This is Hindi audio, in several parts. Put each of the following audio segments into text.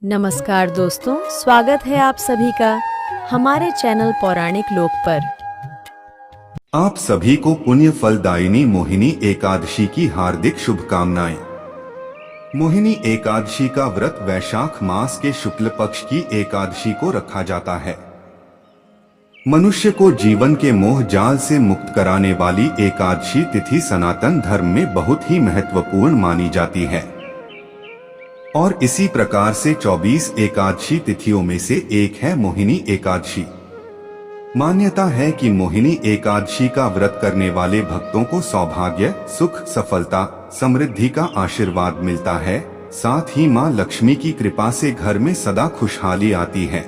नमस्कार दोस्तों, स्वागत है आप सभी का हमारे चैनल पौराणिक लोक पर। आप सभी को पुण्य फलदायिनी मोहिनी एकादशी की हार्दिक शुभकामनाएं। मोहिनी एकादशी का व्रत वैशाख मास के शुक्ल पक्ष की एकादशी को रखा जाता है। मनुष्य को जीवन के मोह जाल से मुक्त कराने वाली एकादशी तिथि सनातन धर्म में बहुत ही महत्वपूर्ण मानी जाती है और इसी प्रकार से 24 एकादशी तिथियों में से एक है मोहिनी एकादशी। मान्यता है कि मोहिनी एकादशी का व्रत करने वाले भक्तों को सौभाग्य, सुख, सफलता, समृद्धि का आशीर्वाद मिलता है। साथ ही मां लक्ष्मी की कृपा से घर में सदा खुशहाली आती है।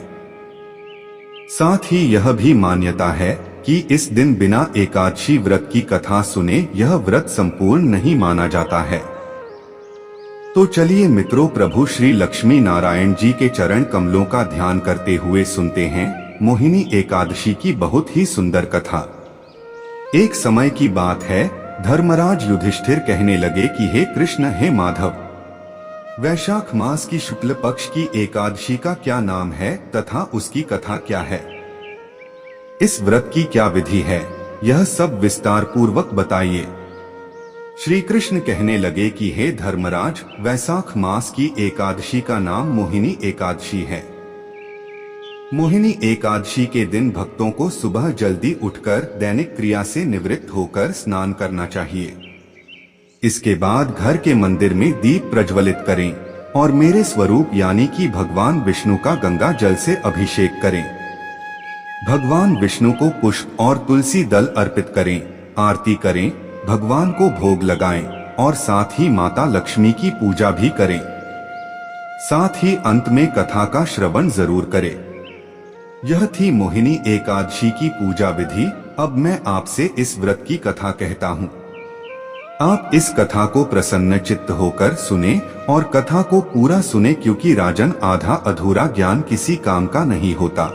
साथ ही यह भी मान्यता है कि इस दिन बिना एकादशी व्रत की कथा सुने यह व्रत संपूर्ण नहीं माना जाता है। तो चलिए मित्रों, प्रभु श्री लक्ष्मी नारायण जी के चरण कमलों का ध्यान करते हुए सुनते हैं मोहिनी एकादशी की बहुत ही सुंदर कथा। एक समय की बात है, धर्मराज युधिष्ठिर कहने लगे कि हे कृष्ण, हे माधव, वैशाख मास की शुक्ल पक्ष की एकादशी का क्या नाम है तथा उसकी कथा क्या है, इस व्रत की क्या विधि है, यह सब विस्तार पूर्वक बताइए। श्री कृष्ण कहने लगे कि हे धर्मराज, वैशाख मास की एकादशी का नाम मोहिनी एकादशी है। मोहिनी एकादशी के दिन भक्तों को सुबह जल्दी उठकर दैनिक क्रिया से निवृत्त होकर स्नान करना चाहिए। इसके बाद घर के मंदिर में दीप प्रज्वलित करें और मेरे स्वरूप यानी कि भगवान विष्णु का गंगा जल से अभिषेक करें। भगवान विष्णु को पुष्प और तुलसी दल अर्पित करें, आरती करें, भगवान को भोग लगाएं और साथ ही माता लक्ष्मी की पूजा भी करें। साथ ही अंत में कथा का श्रवण जरूर करें। यह थी मोहिनी एकादशी की पूजा विधि। अब मैं आपसे इस व्रत की कथा कहता हूँ। आप इस कथा को प्रसन्न चित्त होकर सुने और कथा को पूरा सुने, क्योंकि राजन, आधा अधूरा ज्ञान किसी काम का नहीं होता।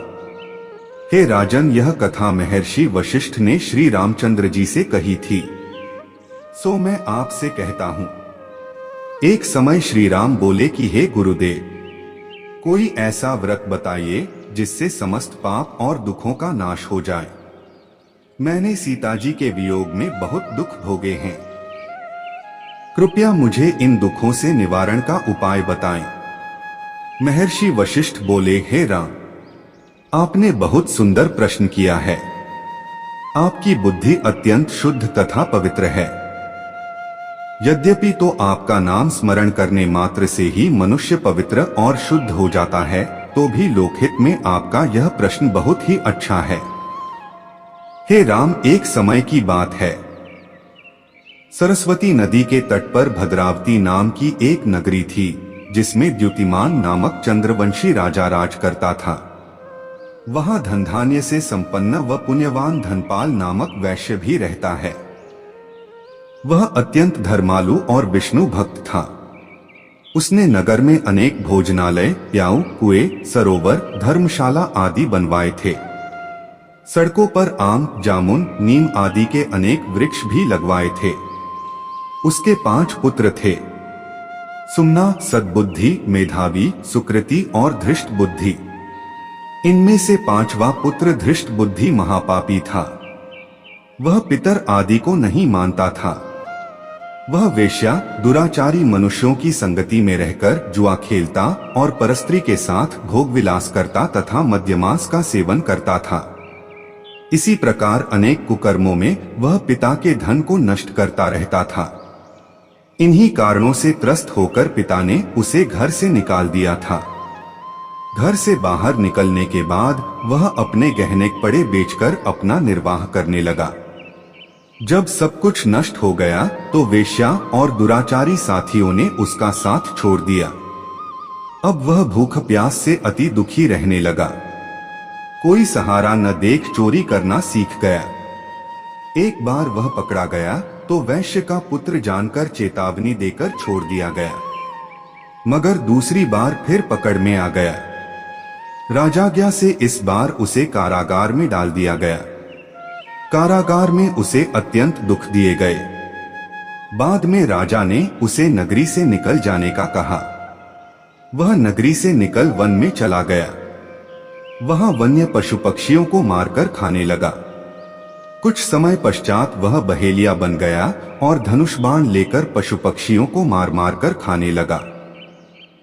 हे राजन, यह कथा महर्षि वशिष्ठ ने श्री रामचंद्र जी से कही थी, सो मैं आपसे कहता हूँ। एक समय श्री राम बोले कि हे गुरुदेव, कोई ऐसा व्रत बताइए जिससे समस्त पाप और दुखों का नाश हो जाए। मैंने सीता जी के वियोग में बहुत दुख भोगे हैं। कृपया मुझे इन दुखों से निवारण का उपाय बताएं। महर्षि वशिष्ठ बोले, हे राम, आपने बहुत सुंदर प्रश्न किया है। आपकी बुद्धि अत्यंत शुद्ध तथा पवित्र है। यद्यपि तो आपका नाम स्मरण करने मात्र से ही मनुष्य पवित्र और शुद्ध हो जाता है, तो भी लोकहित में आपका यह प्रश्न बहुत ही अच्छा है। हे राम, एक समय की बात है, सरस्वती नदी के तट पर भद्रावती नाम की एक नगरी थी, जिसमें द्युतिमान नामक चंद्रवंशी राजा राज करता था। वहां धन धान्य से संपन्न व पुण्यवान धनपाल नामक वैश्य भी रहता है। वह अत्यंत धर्मालु और विष्णु भक्त था। उसने नगर में अनेक भोजनालय, प्याऊ, कुएं, सरोवर, धर्मशाला आदि बनवाए थे। सड़कों पर आम, जामुन, नीम आदि के अनेक वृक्ष भी लगवाए थे। उसके 5 पुत्र थे, सुमना, सद्बुद्धि, मेधावी, सुकृति और धृष्ट बुद्धि। इनमें से 5वां पुत्र धृष्ट बुद्धि महापापी था। वह पितर आदि को नहीं मानता था। वह वेश्या, दुराचारी मनुष्यों की संगति में रहकर जुआ खेलता और परस्त्री के साथ भोग विलास करता तथा मद्यमांस का सेवन करता था। इसी प्रकार अनेक कुकर्मों में वह पिता के धन को नष्ट करता रहता था। इन्हीं कारणों से त्रस्त होकर पिता ने उसे घर से निकाल दिया था। घर से बाहर निकलने के बाद वह अपने गहने पड़े बेचकर अपना निर्वाह करने लगा। जब सब कुछ नष्ट हो गया तो वेश्या और दुराचारी साथियों ने उसका साथ छोड़ दिया। अब वह भूख प्यास से अति दुखी रहने लगा। कोई सहारा न देख चोरी करना सीख गया। एक बार वह पकड़ा गया तो वैश्य का पुत्र जानकर चेतावनी देकर छोड़ दिया गया, मगर दूसरी बार फिर पकड़ में आ गया। राजाज्ञा से इस बार उसे कारागार में डाल दिया गया। कारागार में उसे अत्यंत दुख दिए गए। बाद में राजा ने उसे नगरी से निकल जाने का कहा। वह नगरी से निकल वन में चला गया। वहां वन्य पशु पक्षियों को मारकर खाने लगा। कुछ समय पश्चात वह बहेलिया बन गया और धनुष बाण लेकर पशु पक्षियों को मार मार कर खाने लगा।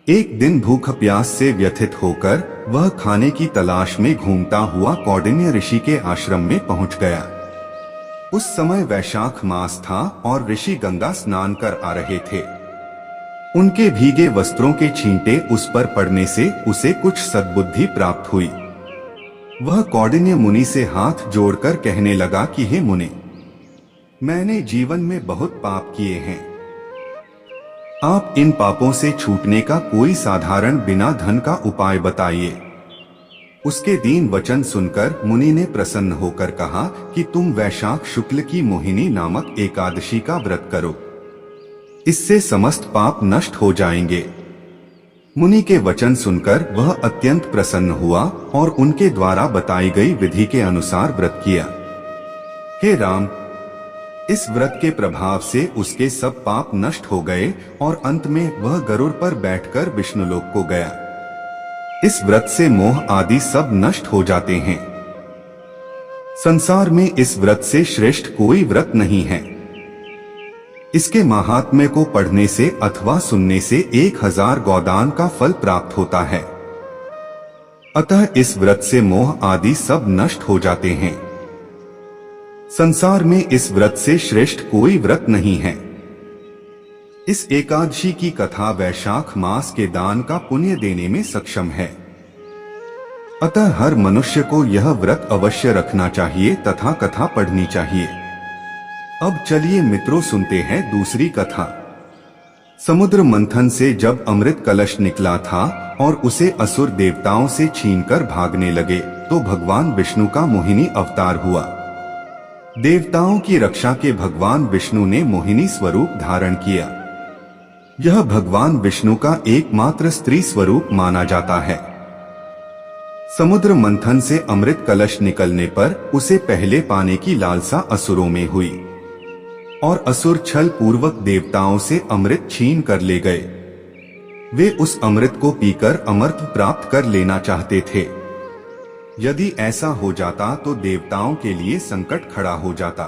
एक दिन भूख प्यास से व्यथित होकर वह खाने की तलाश में घूमता हुआ कौंडिन्य ऋषि के आश्रम में पहुंच गया। उस समय वैशाख मास था और ऋषि गंगा स्नान कर आ रहे थे। उनके भीगे वस्त्रों के छींटे उस पर पड़ने से उसे कुछ सद्बुद्धि प्राप्त हुई। वह कौंडिन्य मुनि से हाथ जोड़कर कहने लगा कि हे मुनि, मैंने जीवन में बहुत पाप किए हैं। आप इन पापों से छूटने का कोई साधारण बिना धन का उपाय बताइए। उसके दीन वचन सुनकर मुनि ने प्रसन्न होकर कहा कि तुम वैशाख शुक्ल की मोहिनी नामक एकादशी का व्रत करो, इससे समस्त पाप नष्ट हो जाएंगे। मुनि के वचन सुनकर वह अत्यंत प्रसन्न हुआ और उनके द्वारा बताई गई विधि के अनुसार व्रत किया। हे राम, इस व्रत के प्रभाव से उसके सब पाप नष्ट हो गए और अंत में वह गरुड़ पर बैठकर विष्णुलोक को गया। इस व्रत से मोह आदि सब नष्ट हो जाते हैं। संसार में इस व्रत से श्रेष्ठ कोई व्रत नहीं है। इसके महात्म्य को पढ़ने से अथवा सुनने से 1000 गोदान का फल प्राप्त होता है। अतः इस व्रत से मोह आदि सब नष्ट हो जाते हैं। संसार में इस व्रत से श्रेष्ठ कोई व्रत नहीं है। इस एकादशी की कथा वैशाख मास के दान का पुण्य देने में सक्षम है। अतः हर मनुष्य को यह व्रत अवश्य रखना चाहिए तथा कथा पढ़नी चाहिए। अब चलिए मित्रों सुनते हैं दूसरी कथा। समुद्र मंथन से जब अमृत कलश निकला था और उसे असुर देवताओं से छीनकर भागने लगे तो भगवान विष्णु का मोहिनी अवतार हुआ। देवताओं की रक्षा के भगवान विष्णु ने मोहिनी स्वरूप धारण किया। यह भगवान विष्णु का एकमात्र स्त्री स्वरूप माना जाता है। समुद्र मंथन से अमृत कलश निकलने पर उसे पहले पाने की लालसा असुरों में हुई और असुर छल पूर्वक देवताओं से अमृत छीन कर ले गए। वे उस अमृत को पीकर अमरत्व प्राप्त कर लेना चाहते थे। यदि ऐसा हो जाता तो देवताओं के लिए संकट खड़ा हो जाता।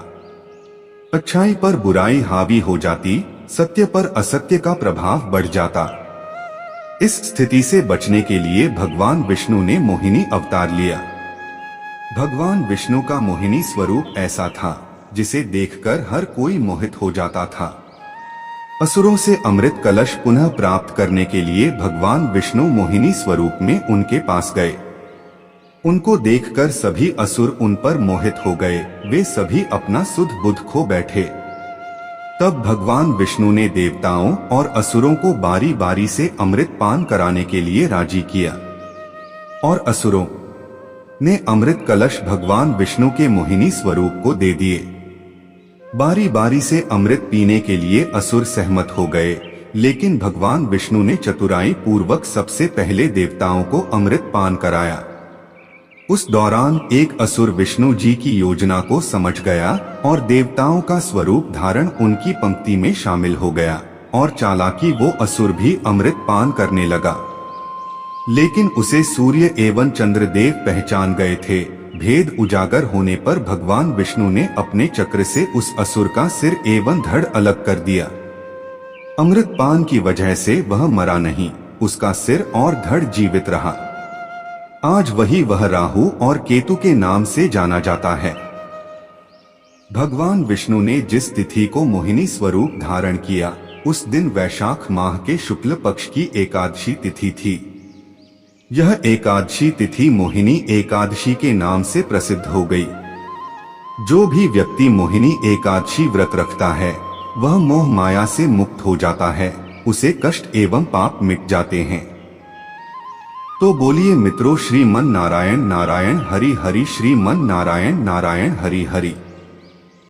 अच्छाई पर बुराई हावी हो जाती, सत्य पर असत्य का प्रभाव बढ़ जाता। इस स्थिति से बचने के लिए भगवान विष्णु ने मोहिनी अवतार लिया। भगवान विष्णु का मोहिनी स्वरूप ऐसा था जिसे देखकर हर कोई मोहित हो जाता था। असुरों से अमृत कलश पुनः प्राप्त करने के लिए भगवान विष्णु मोहिनी स्वरूप में उनके पास गए। उनको देखकर सभी असुर उन पर मोहित हो गए। वे सभी अपना सुध बुध खो बैठे। तब भगवान विष्णु ने देवताओं और असुरों को बारी बारी से अमृत पान कराने के लिए राजी किया और असुरों ने अमृत कलश भगवान विष्णु के मोहिनी स्वरूप को दे दिए। बारी बारी से अमृत पीने के लिए असुर सहमत हो गए, लेकिन भगवान विष्णु ने चतुराई पूर्वक सबसे पहले देवताओं को अमृत पान कराया। उस दौरान एक असुर विष्णु जी की योजना को समझ गया और देवताओं का स्वरूप धारण उनकी पंक्ति में शामिल हो गया और चालाकी वो असुर भी अमृत पान करने लगा। लेकिन उसे सूर्य एवं चंद्रदेव पहचान गए थे। भेद उजागर होने पर भगवान विष्णु ने अपने चक्र से उस असुर का सिर एवं धड़ अलग कर दिया। अमृत पान की वजह से वह मरा नहीं, उसका सिर और धड़ जीवित रहा। आज वह राहु और केतु के नाम से जाना जाता है। भगवान विष्णु ने जिस तिथि को मोहिनी स्वरूप धारण किया, उस दिन वैशाख माह के शुक्ल पक्ष की एकादशी तिथि थी। यह एकादशी तिथि मोहिनी एकादशी के नाम से प्रसिद्ध हो गई। जो भी व्यक्ति मोहिनी एकादशी व्रत रखता है वह मोह माया से मुक्त हो जाता है, उसे कष्ट एवं पाप मिट जाते हैं। तो बोलिए मित्रों, श्रीमन नारायण नारायण हरि हरि, श्रीमन नारायण नारायण हरि हरि।